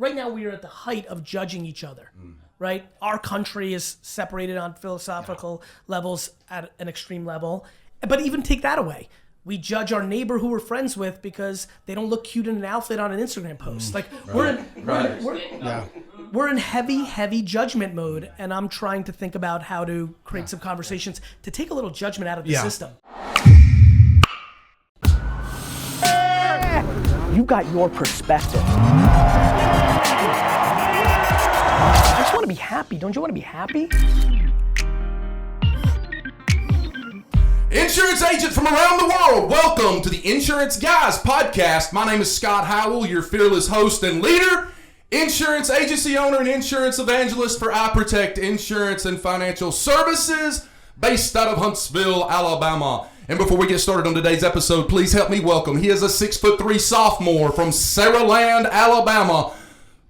right now we are at the height of judging each other, right? Our country is separated on philosophical levels at an extreme level. But even take that away. We judge our neighbor who we're friends with because they don't look cute in an outfit on an Instagram post. Like we're in heavy judgment mode, and I'm trying to think about how to create some conversations to take a little judgment out of the system. You got your perspective. I just want to be happy. Don't you want to be happy? Insurance agent from around the world, welcome to the Insurance Guys podcast. My name is Scott Howell, your fearless host and leader, insurance agency owner and insurance evangelist for I Protect Insurance and Financial Services, based out of Huntsville, Alabama. And before we get started on today's episode, please help me welcome. He is a 6'3" sophomore from Saraland, Alabama.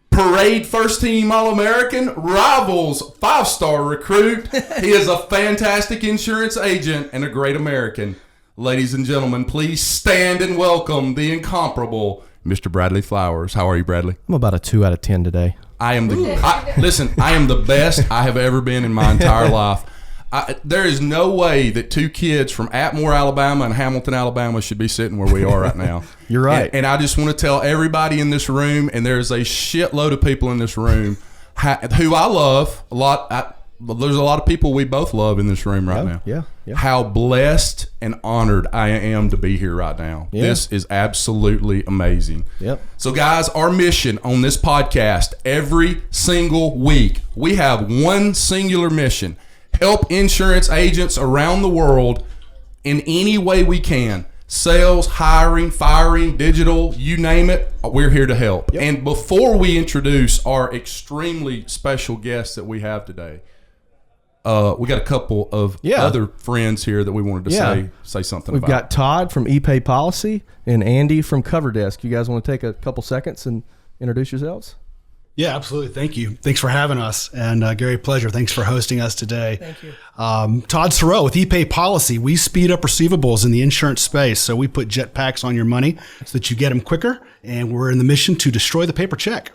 Parade first team All-American, Rivals 5-star recruit. He is a fantastic insurance agent and a great American. Ladies and gentlemen, please stand and welcome the incomparable Mr. Bradley Flowers. How are you, Bradley? I'm about a 2 out of 10 today. I am the best I have ever been in my entire life. There is no way that two kids from Atmore, Alabama and Hamilton, Alabama should be sitting where we are right now. You're right. And I just want to tell everybody in this room, and there's a shitload of people in this room who I love a lot. There's a lot of people we both love in this room right now. Yeah. How blessed and honored I am to be here right now. Yeah. This is absolutely amazing. Yep. So guys, our mission on this podcast, every single week, we have one singular mission. Help insurance agents around the world in any way we can. Sales, hiring, firing, digital, you name it, we're here to help. Yep. And before we introduce our extremely special guest that we have today, we got a couple of other friends here that we wanted to say something about. We've got Todd from ePay Policy and Andy from Cover Desk. You guys want to take a couple seconds and introduce yourselves? Yeah, absolutely. Thank you. Thanks for having us. And Gary, pleasure. Thanks for hosting us today. Thank you. Todd Sorrell with ePay Policy. We speed up receivables in the insurance space. So we put jetpacks on your money so that you get them quicker. And we're in the mission to destroy the paper check.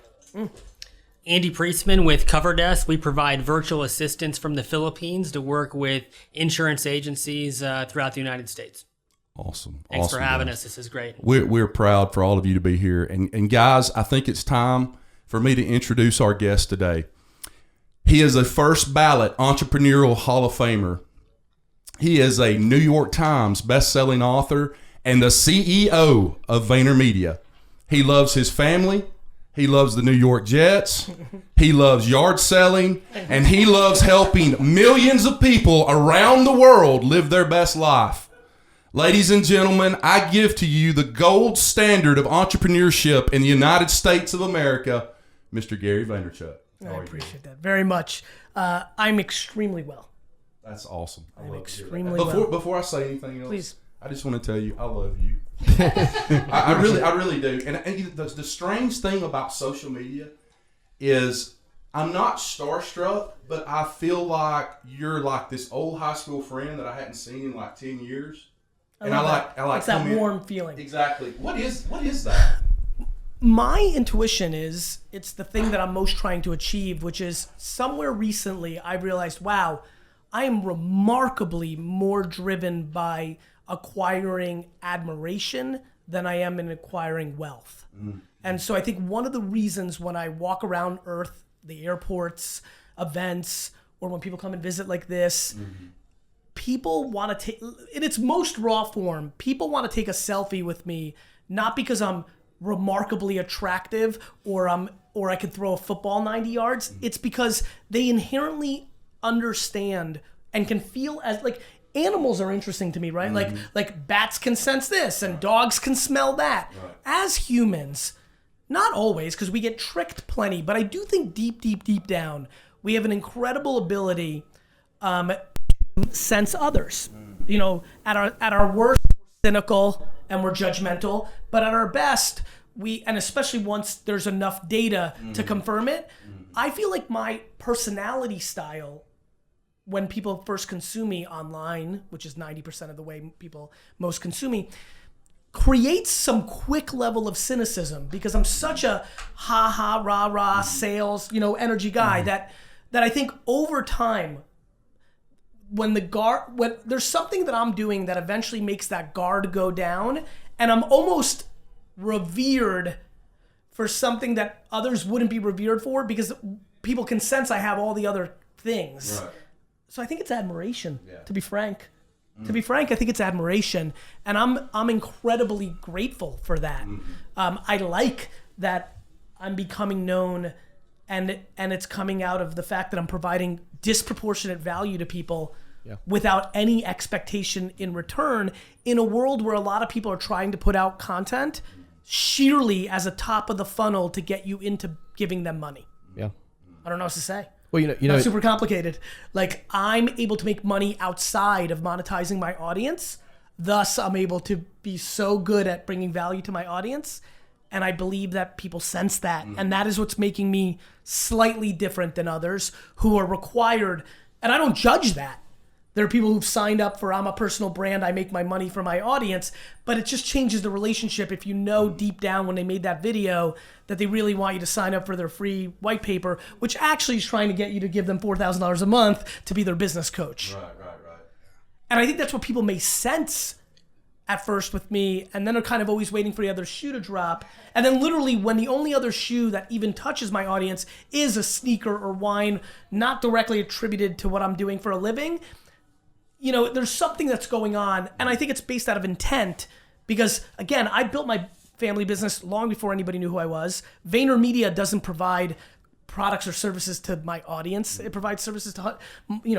Andy Priestman with Cover Desk. We provide virtual assistants from the Philippines to work with insurance agencies throughout the United States. Awesome. Thanks for having us. This is great. We're proud for all of you to be here. And guys, I think it's time for me to introduce our guest today. He is a first ballot entrepreneurial Hall of Famer. He is a New York Times bestselling author and the CEO of VaynerMedia. He loves his family. He loves the New York Jets. He loves yard selling, and he loves helping millions of people around the world live their best life. Ladies and gentlemen, I give to you the gold standard of entrepreneurship in the United States of America, Mr. Gary Vaynerchuk. I appreciate that very much. I'm extremely well. That's awesome. I'm extremely well. Before I say anything else, please. I just want to tell you I love you. I really do. And the strange thing about social media is I'm not starstruck, but I feel like you're like this old high school friend that I hadn't seen in like 10 years. I like it's that warm feeling. Exactly. What is that? My intuition is it's the thing that I'm most trying to achieve, which is somewhere recently I realized, wow, I am remarkably more driven by acquiring admiration than I am in acquiring wealth. Mm-hmm. And so I think one of the reasons when I walk around Earth, the airports, events, or when people come and visit like this, people want to take, in its most raw form, people want to take a selfie with me, not because I'm remarkably attractive or I can throw a football 90 yards. It's because they inherently understand and can feel as like animals are interesting to me, right? Like bats can sense this and dogs can smell that. Right. As humans, not always, because we get tricked plenty, but I do think deep down, we have an incredible ability to sense others. You know, at our worst, we're cynical and we're judgmental, but at our best, and especially once there's enough data to confirm it, I feel like my personality style, when people first consume me online, which is 90% of the way people most consume me, creates some quick level of cynicism because I'm such a ha ha rah rah sales, energy guy that I think over time, when there's something that I'm doing that eventually makes that guard go down, and I'm almost revered for something that others wouldn't be revered for because people can sense I have all the other things. Right. So I think it's admiration, to be frank. To be frank, I think it's admiration, and I'm incredibly grateful for that. I like that I'm becoming known, and it's coming out of the fact that I'm providing disproportionate value to people without any expectation in return in a world where a lot of people are trying to put out content sheerly as a top of the funnel to get you into giving them money. Yeah. I don't know what to say. Well, Not super complicated. Like, I'm able to make money outside of monetizing my audience. Thus, I'm able to be so good at bringing value to my audience. And I believe that people sense that. And that is what's making me slightly different than others who are required. And I don't judge that. There are people who've signed up for, I'm a personal brand, I make my money for my audience, but it just changes the relationship if you know deep down when they made that video that they really want you to sign up for their free white paper, which actually is trying to get you to give them $4,000 a month to be their business coach. Right. And I think that's what people may sense at first with me, and then they're kind of always waiting for the other shoe to drop. And then literally when the only other shoe that even touches my audience is a sneaker or wine, not directly attributed to what I'm doing for a living, there's something that's going on, and I think it's based out of intent because, again, I built my family business long before anybody knew who I was. VaynerMedia doesn't provide products or services to my audience. It provides services to,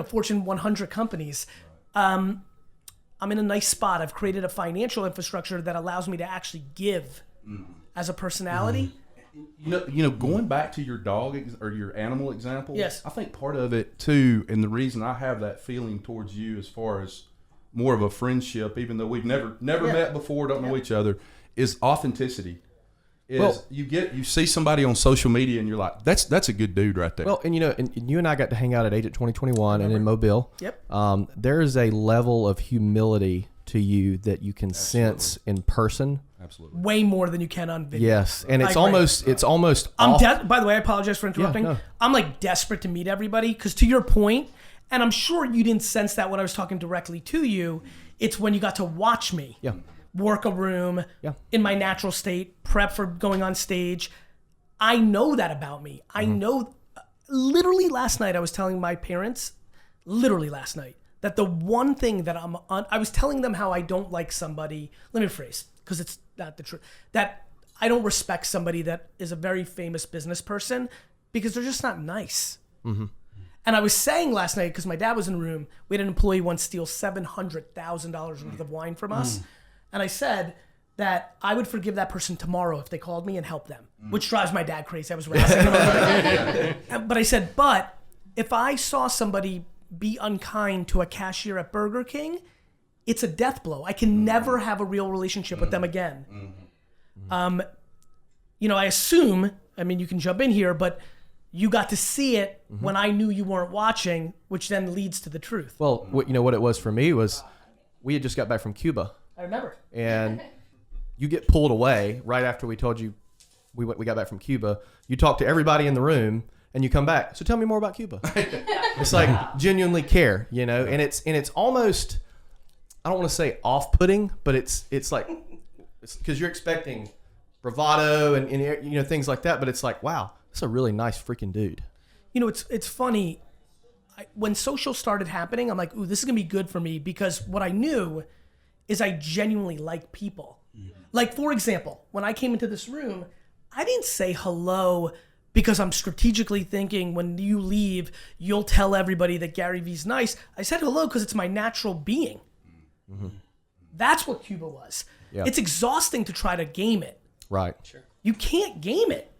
Fortune 100 companies. I'm in a nice spot. I've created a financial infrastructure that allows me to actually give as a personality. Going back to your dog or your animal example, yes, I think part of it too, and the reason I have that feeling towards you as far as more of a friendship, even though we've never met before, don't know each other, is authenticity. You see somebody on social media and you're like, that's a good dude right there. Well, and you and I got to hang out at Agent 2021 and in Mobile. Yep. There is a level of humility to you that you can sense in person. Absolutely. Way more than you can on video. Yes, and it's almost. By the way, I apologize for interrupting. Yeah, no. I'm like desperate to meet everybody because, to your point, and I'm sure you didn't sense that when I was talking directly to you. It's when you got to watch me work a room in my natural state, prep for going on stage. I know that about me. I know. Literally last night, I was telling my parents. Literally last night. That the one thing that I was telling them how I don't like somebody. Let me rephrase, because it's not the truth. That I don't respect somebody that is a very famous business person because they're just not nice. Mm-hmm. And I was saying last night, because my dad was in the room, we had an employee once steal $700,000 worth of wine from us. And I said that I would forgive that person tomorrow if they called me and helped them, which drives my dad crazy. I was razzing him over it. But I said, but if I saw somebody be unkind to a cashier at Burger King, it's a death blow. I can never have a real relationship with them again. I assume, you can jump in here, but you got to see it when I knew you weren't watching, which then leads to the truth. Well, what it was for me was we had just got back from Cuba. I remember. And you get pulled away right after we told you we got back from Cuba. You talk to everybody in the room and you come back. So tell me more about Cuba. It's like genuinely care, and it's almost, I don't want to say off-putting, but it's like, because you're expecting bravado and things like that, but it's like, wow, that's a really nice freaking dude. It's funny. When social started happening, I'm like, ooh, this is gonna be good for me, because what I knew is I genuinely like people. Like, for example, when I came into this room, I didn't say hello because I'm strategically thinking when you leave, you'll tell everybody that GaryVee's nice. I said hello because it's my natural being. That's what Cuba was. Yeah. It's exhausting to try to game it. Right. Sure. You can't game it.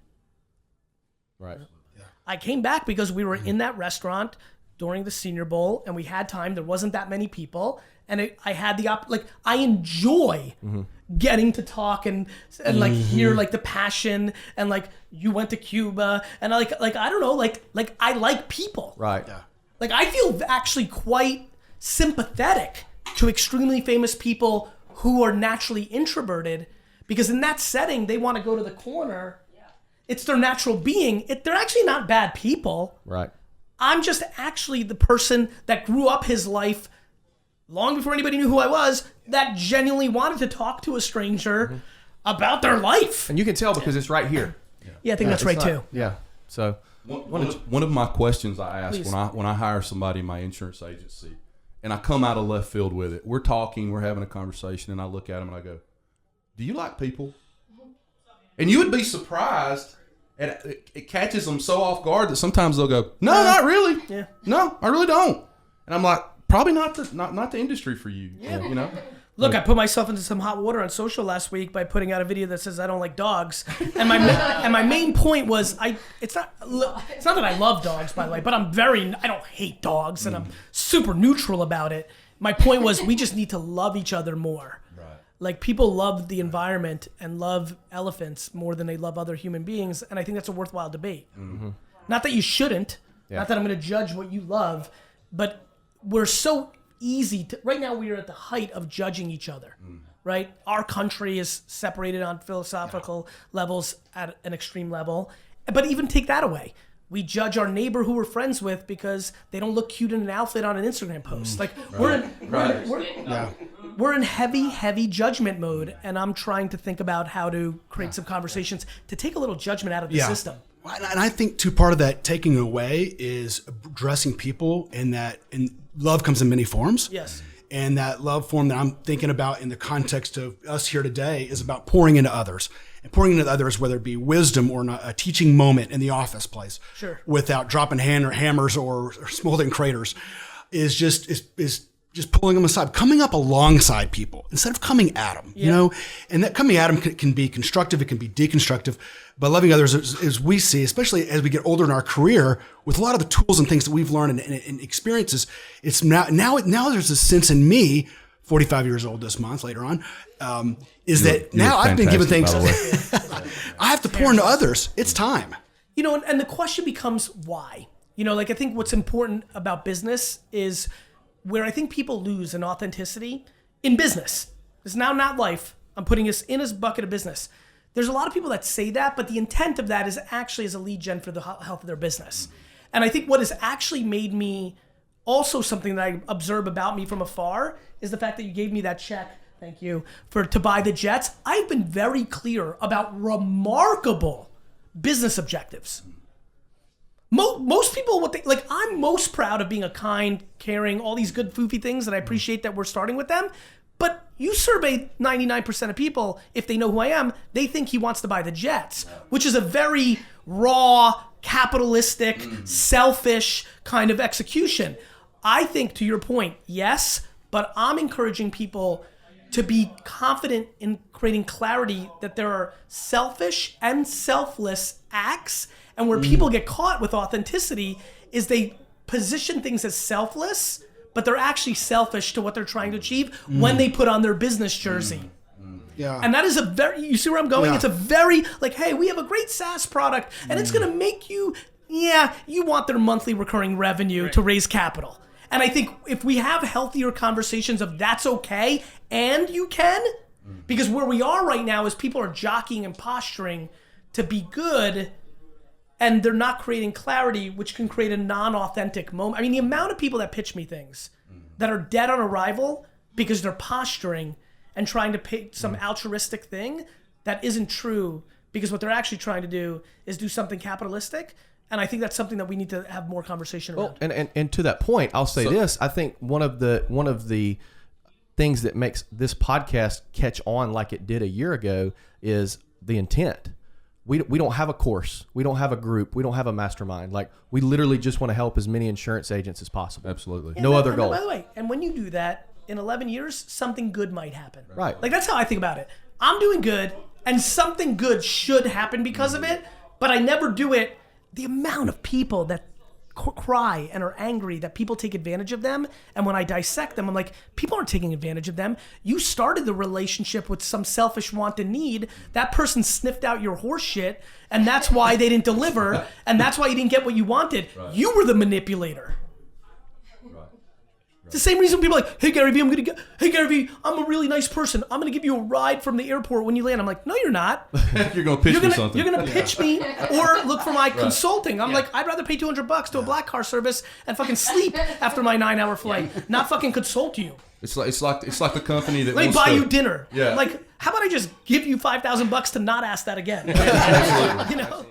Right. Yeah. I came back because we were in that restaurant during the Senior Bowl and we had time. There wasn't that many people. And I had the I enjoy getting to talk and like hear like the passion and like you went to Cuba and I don't know, like I like people. Right. Yeah. Like I feel actually quite sympathetic to extremely famous people who are naturally introverted, because in that setting, they want to go to the corner. It's their natural being. They're actually not bad people. Right. I'm just actually the person that grew up his life long before anybody knew who I was, that genuinely wanted to talk to a stranger about their life. And you can tell because it's right here. Yeah, I think that's right too. Yeah. So one of my questions I ask Please. when I hire somebody in my insurance agency, and I come out of left field with it. We're talking, we're having a conversation, and I look at them and I go, "Do you like people?" And you would be surprised. And it catches them so off guard that sometimes they'll go, "No, not really. Yeah. No, I really don't." And I'm like, "Probably not the industry for you." Yeah. You know. Look, I put myself into some hot water on social last week by putting out a video that says I don't like dogs, and my main point was it's not that I love dogs, by the way, but I don't hate dogs, and I'm super neutral about it. My point was we just need to love each other more. Like, people love the environment and love elephants more than they love other human beings, and I think that's a worthwhile debate. Mm-hmm. Not that you shouldn't, not that I'm going to judge what you love, but we're so easy to. Right now, we are at the height of judging each other, right? Our country is separated on philosophical levels at an extreme level, but even take that away. We judge our neighbor who we're friends with because they don't look cute in an outfit on an Instagram post. Like, we're in heavy judgment mode, and I'm trying to think about how to create some conversations to take a little judgment out of the system. And I think too, part of that taking away is addressing people, and love comes in many forms. Yes. And that love form that I'm thinking about in the context of us here today is about pouring into others. And pouring into others, whether it be wisdom or not, a teaching moment in the office place, sure, without dropping hammers or smoldering craters, is just pulling them aside, coming up alongside people instead of coming at them. You know, and that coming at them can be constructive, it can be deconstructive. But loving others, as we see, especially as we get older in our career, with a lot of the tools and things that we've learned and experiences, it's now there's a sense in me, 45 years old this month, later on, now I've been given things. I have to pour into others. It's time. You know, and the question becomes why. You know, like, I think what's important about business is where I think people lose in authenticity in business. It's now not life. I'm putting us in his bucket of business. There's a lot of people that say that, but the intent of that is actually as a lead gen for the health of their business. And I think what has actually made me also something that I observe about me from afar is the fact that you gave me that check, thank you, to buy the jets. I've been very clear about remarkable business objectives. Most people, I'm most proud of being a kind, caring, all these good foofy things, and I appreciate that we're starting with them. But you survey 99% of people, if they know who I am, they think he wants to buy the jets, which is a very raw, capitalistic, selfish kind of execution. I think, to your point, yes, but I'm encouraging people to be confident in creating clarity that there are selfish and selfless acts, and where people get caught with authenticity is they position things as selfless, but they're actually selfish to what they're trying to achieve when they put on their business jersey. Yeah. And that is you see where I'm going? Yeah. It's a very, hey, we have a great SaaS product, and it's going to make you want their monthly recurring revenue to raise capital. And I think if we have healthier conversations of that's okay, and you can, because where we are right now is people are jockeying and posturing to be good, and they're not creating clarity, which can create a non-authentic moment. I mean, the amount of people that pitch me things that are dead on arrival because they're posturing and trying to pick some altruistic thing that isn't true, because what they're actually trying to do is do something capitalistic. And I think that's something that we need to have more conversation around. And to that point, I'll say this. I think one of the things that makes this podcast catch on like it did a year ago is the intent. We don't have a course. We don't have a group. We don't have a mastermind. Like, we literally just want to help as many insurance agents as possible. Absolutely. No other goal. By the way, and when you do that, in 11 years, something good might happen. Right. Like, that's how I think about it. I'm doing good, and something good should happen because of it, but I never do it. The amount of people that cry and are angry that people take advantage of them, and when I dissect them, I'm like, people aren't taking advantage of them. You started the relationship with some selfish want and need. That person sniffed out your horse shit, and that's why they didn't deliver, and that's why you didn't get what you wanted. Right. You were the manipulator. It's the same reason people are like, hey GaryVee, I'm a really nice person. I'm gonna give you a ride from the airport when you land. I'm like, no, you're not. You're gonna pitch me something. You're gonna pitch me or look for my consulting. I'm like, I'd rather pay $200 to a black car service and fucking sleep after my 9-hour flight, not fucking consult you. It's like the company that Let me wants buy to, you dinner. Yeah. Like, how about I just give you $5,000 to not ask that again? Absolutely. You know.